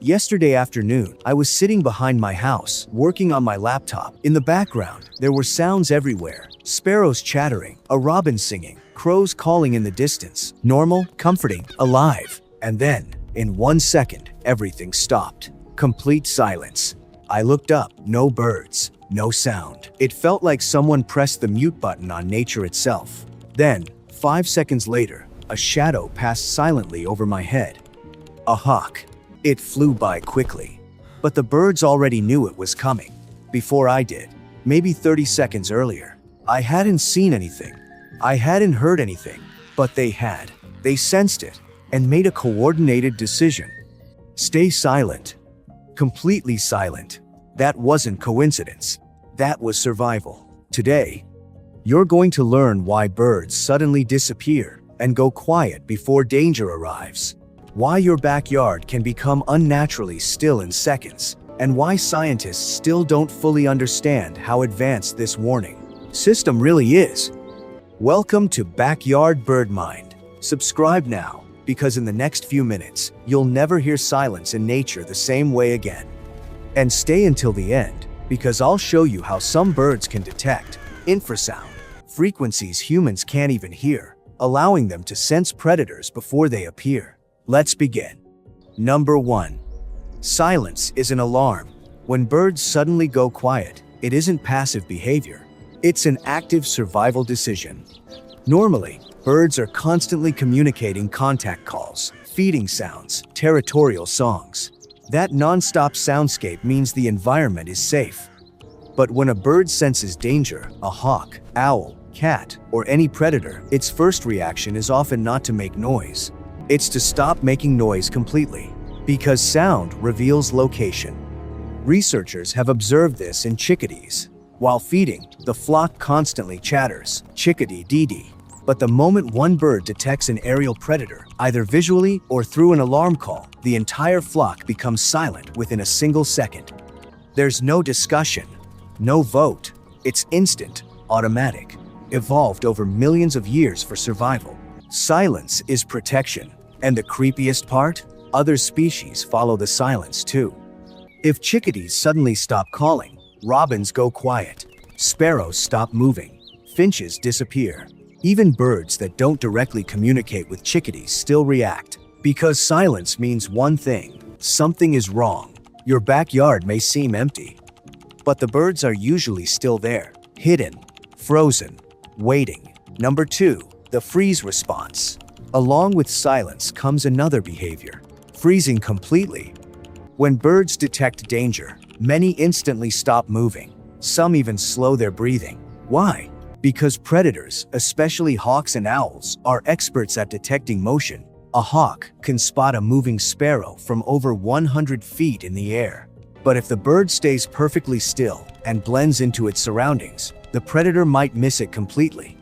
Yesterday afternoon, I was sitting behind my house, working on my laptop. In the background, there were sounds everywhere. Sparrows chattering, a robin singing, crows calling in the distance. Normal, comforting, alive. And then, in 1 second, everything stopped. Complete silence. I looked up, no birds, no sound. It felt like someone pressed the mute button on nature itself. Then, 5 seconds later, a shadow passed silently over my head. A hawk. It flew by quickly. But the birds already knew it was coming. Before I did. Maybe 30 seconds earlier. I hadn't seen anything. I hadn't heard anything. But they had. They sensed it and made a coordinated decision. Stay silent. Completely silent. That wasn't coincidence. That was survival. Today, you're going to learn why birds suddenly disappear and go quiet before danger arrives. Why your backyard can become unnaturally still in seconds, and why scientists still don't fully understand how advanced this warning system really is. Welcome to Backyard Bird Mind. Subscribe now, because in the next few minutes, you'll never hear silence in nature the same way again. And stay until the end, because I'll show you how some birds can detect infrasound, frequencies humans can't even hear, allowing them to sense predators before they appear. Let's begin. Number 1. Silence is an alarm. When birds suddenly go quiet, it isn't passive behavior. It's an active survival decision. Normally, birds are constantly communicating contact calls, feeding sounds, territorial songs. That non-stop soundscape means the environment is safe. But when a bird senses danger, a hawk, owl, cat, or any predator, its first reaction is often not to make noise. It's to stop making noise completely, because sound reveals location. Researchers have observed this in chickadees. While feeding, the flock constantly chatters, chickadee dee. But the moment one bird detects an aerial predator, either visually or through an alarm call, the entire flock becomes silent within a single second. There's no discussion, no vote. It's instant, automatic, evolved over millions of years for survival. Silence is protection. And the creepiest part? Other species follow the silence too. If chickadees suddenly stop calling, robins go quiet, sparrows stop moving, finches disappear. Even birds that don't directly communicate with chickadees still react. Because silence means one thing: something is wrong. Your backyard may seem empty, but the birds are usually still there, hidden, frozen, waiting. Number 2. The freeze response. Along with silence comes another behavior: freezing completely. When birds detect danger, many instantly stop moving. Some even slow their breathing. Why? Because predators, especially hawks and owls, are experts at detecting motion. A hawk can spot a moving sparrow from over 100 feet in the air. But if the bird stays perfectly still and blends into its surroundings, the predator might miss it completely.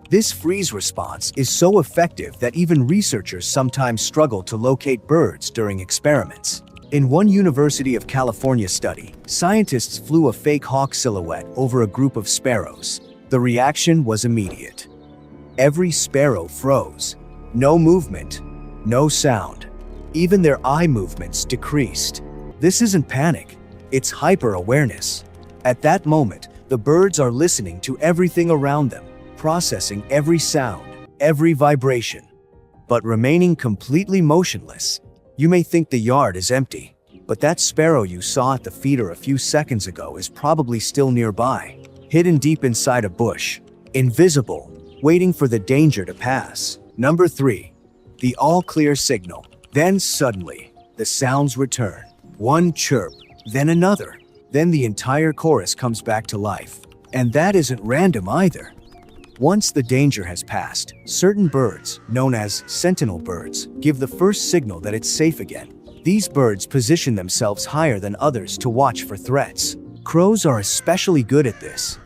This freeze response is so effective that even researchers sometimes struggle to locate birds during experiments. In one University of California study, scientists flew a fake hawk silhouette over a group of sparrows. The reaction was immediate. Every sparrow froze. No movement, no sound. Even their eye movements decreased. This isn't panic, it's hyper-awareness. At that moment, the birds are listening to everything around them, processing every sound, every vibration, but remaining completely motionless. You may think the yard is empty, but that sparrow you saw at the feeder a few seconds ago is probably still nearby, hidden deep inside a bush, invisible, waiting for the danger to pass. Number 3. The all-clear signal. Then suddenly, the sounds return. One chirp, then another. Then the entire chorus comes back to life. And that isn't random either. Once the danger has passed, certain birds, known as sentinel birds, give the first signal that it's safe again. These birds position themselves higher than others to watch for threats. Crows are especially good at this.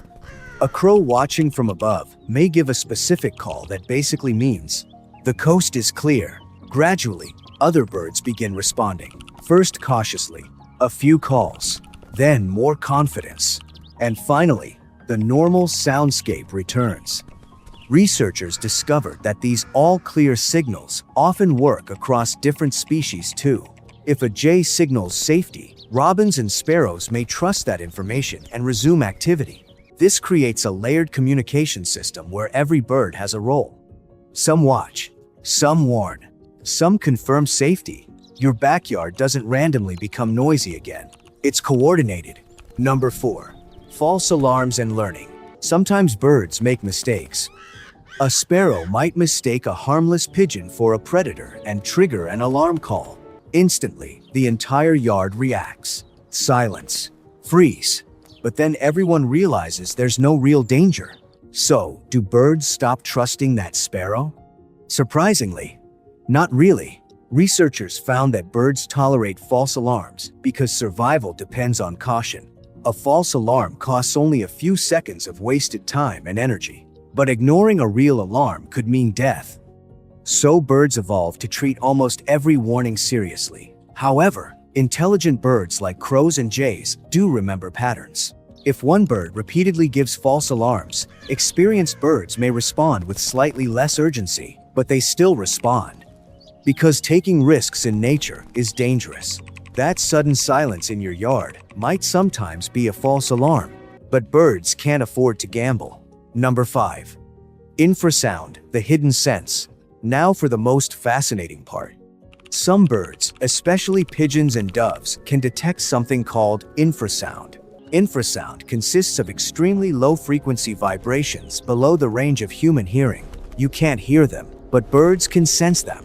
A crow watching from above may give a specific call that basically means, "The coast is clear." Gradually, other birds begin responding. First cautiously, a few calls, then more confidence, and finally, the normal soundscape returns. Researchers discovered that these all-clear signals often work across different species too. If a jay signals safety, robins and sparrows may trust that information and resume activity. This creates a layered communication system where every bird has a role. Some watch, some warn, some confirm safety. Your backyard doesn't randomly become noisy again. It's coordinated. Number 4. False alarms and learning. Sometimes birds make mistakes. A sparrow might mistake a harmless pigeon for a predator and trigger an alarm call. Instantly, the entire yard reacts. Silence. Freeze. But then everyone realizes there's no real danger. So, do birds stop trusting that sparrow? Surprisingly, not really. Researchers found that birds tolerate false alarms because survival depends on caution. A false alarm costs only a few seconds of wasted time and energy. But ignoring a real alarm could mean death. So birds evolved to treat almost every warning seriously. However, intelligent birds like crows and jays do remember patterns. If one bird repeatedly gives false alarms, experienced birds may respond with slightly less urgency, but they still respond. Because taking risks in nature is dangerous. That sudden silence in your yard might sometimes be a false alarm, but birds can't afford to gamble. Number 5. Infrasound, the hidden sense. Now for the most fascinating part. Some birds, especially pigeons and doves, can detect something called infrasound. Infrasound consists of extremely low-frequency vibrations below the range of human hearing. You can't hear them, but birds can sense them.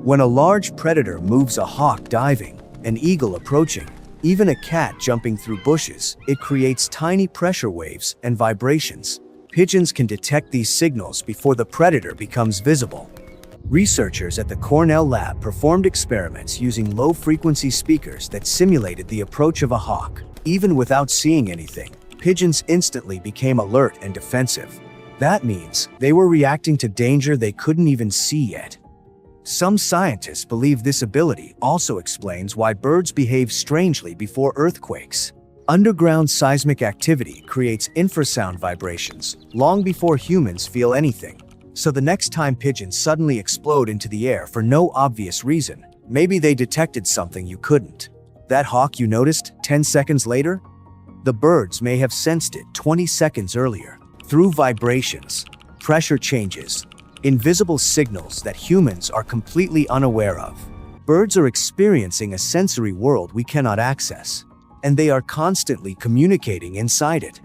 When a large predator moves, a hawk diving, an eagle approaching, even a cat jumping through bushes, it creates tiny pressure waves and vibrations. Pigeons can detect these signals before the predator becomes visible. Researchers at the Cornell lab performed experiments using low-frequency speakers that simulated the approach of a hawk. Even without seeing anything, pigeons instantly became alert and defensive. That means they were reacting to danger they couldn't even see yet. Some scientists believe this ability also explains why birds behave strangely before earthquakes. Underground seismic activity creates infrasound vibrations long before humans feel anything. So the next time pigeons suddenly explode into the air for no obvious reason, maybe they detected something you couldn't. That hawk you noticed 10 seconds later? The birds may have sensed it 20 seconds earlier. Through vibrations, pressure changes, invisible signals that humans are completely unaware of. Birds are experiencing a sensory world we cannot access. And they are constantly communicating inside it.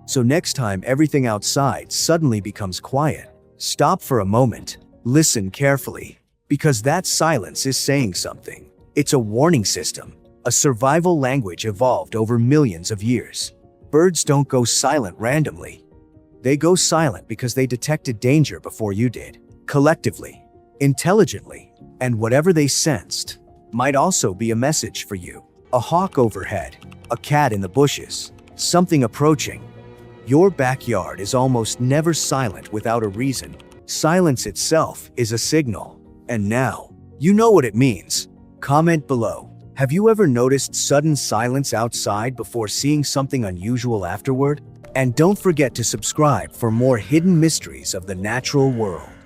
So next time everything outside suddenly becomes quiet, stop for a moment, listen carefully, because that silence is saying something. It's a warning system, a survival language evolved over millions of years. Birds don't go silent randomly. They go silent because they detected danger before you did, collectively, intelligently, and whatever they sensed might also be a message for you. A hawk overhead, a cat in the bushes, something approaching. Your backyard is almost never silent without a reason. Silence itself is a signal. And now, you know what it means. Comment below. Have you ever noticed sudden silence outside before seeing something unusual afterward? And don't forget to subscribe for more hidden mysteries of the natural world.